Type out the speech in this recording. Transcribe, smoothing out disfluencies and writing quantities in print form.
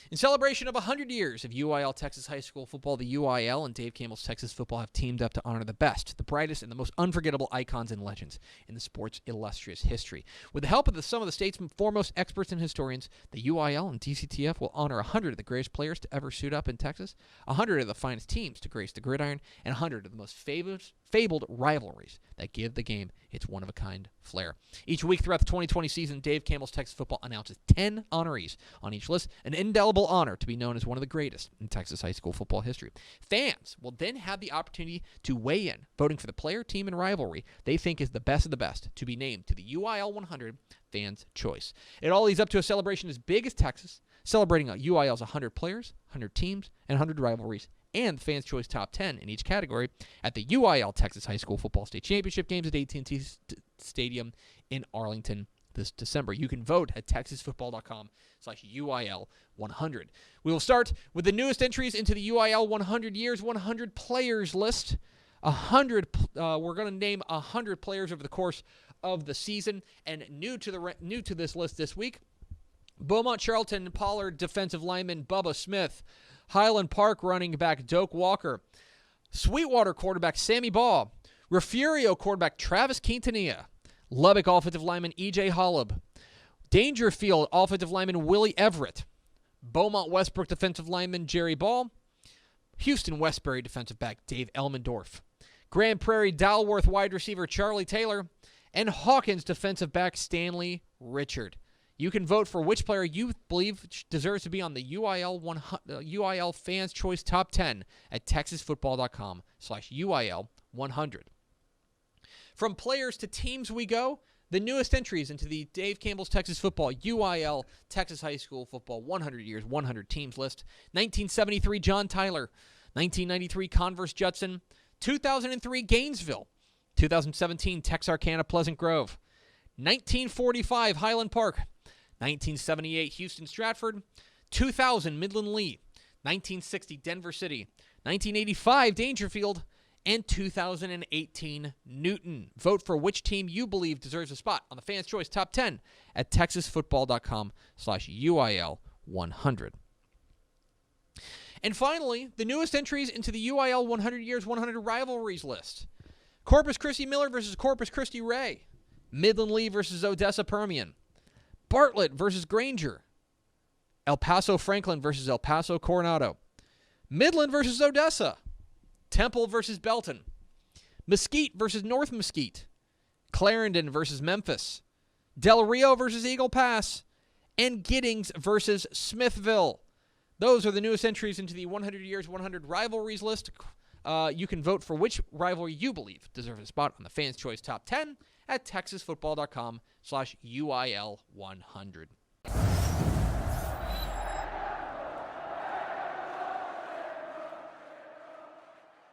In celebration of 100 years of UIL Texas high school football, the UIL and Dave Campbell's Texas Football have teamed up to honor the best, the brightest, and the most unforgettable icons and legends in the sport's illustrious history. With the help of some of the state's foremost experts and historians, the UIL and DCTF will honor 100 of the greatest players to ever suit up in Texas, 100 of the finest teams to grace the gridiron, and 100 of the most fabled rivalries that give the game its one-of-a-kind flair. Each week throughout the 2020 season, Dave Campbell's Texas Football announces 10 honorees on each list, an indelible honor to be known as one of the greatest in Texas high school football history. Fans will then have the opportunity to weigh in, voting for the player, team, and rivalry they think is the best of the best to be named to the UIL 100 Fans' Choice. It all leads up to a celebration as big as Texas, celebrating UIL's 100 players, 100 teams, and 100 rivalries, and the Fans' Choice Top 10 in each category at the UIL Texas High School Football State Championship Games at AT&T Stadium in Arlington this December. You can vote at texasfootball.com/UIL100. We will start with the newest entries into the UIL 100 Years, 100 Players list. We're going to name 100 players over the course of the season, and new to this list this week, Beaumont Charlton Pollard defensive lineman Bubba Smith, Highland Park running back Doak Walker, Sweetwater quarterback Sammy Baugh, Refugio quarterback Travis Quintanilla, Lubbock offensive lineman E.J. Holub, Dangerfield offensive lineman Willie Everett, Beaumont Westbrook defensive lineman Jerry Ball, Houston Westbury defensive back Dave Elmendorf, Grand Prairie Dalworth wide receiver Charlie Taylor, and Hawkins defensive back Stanley Richard. You can vote for which player you believe deserves to be on the UIL Fans' Choice Top 10 at texasfootball.com/UIL100. From players to teams we go, the newest entries into the Dave Campbell's Texas Football UIL Texas High School Football 100 Years, 100 Teams list. 1973, John Tyler. 1993, Converse Judson. 2003, Gainesville. 2017, Texarkana Pleasant Grove. 1945, Highland Park. 1978, Houston Stratford. 2000, Midland Lee. 1960, Denver City. 1985, Dangerfield. And 2018, Newton. Vote for which team you believe deserves a spot on the Fans' Choice Top 10 at texasfootball.com/UIL100. And finally, the newest entries into the UIL 100 Years, 100 Rivalries list. Corpus Christi Miller versus Corpus Christi Ray. Midland Lee versus Odessa Permian. Bartlett versus Granger. El Paso Franklin versus El Paso Coronado. Midland versus Odessa. Temple versus Belton. Mesquite versus North Mesquite. Clarendon versus Memphis. Del Rio versus Eagle Pass. And Giddings versus Smithville. Those are the newest entries into the 100 Years, 100 Rivalries list. You can vote for which rivalry you believe deserves a spot on the Fans' Choice Top 10 at texasfootball.com/UIL100.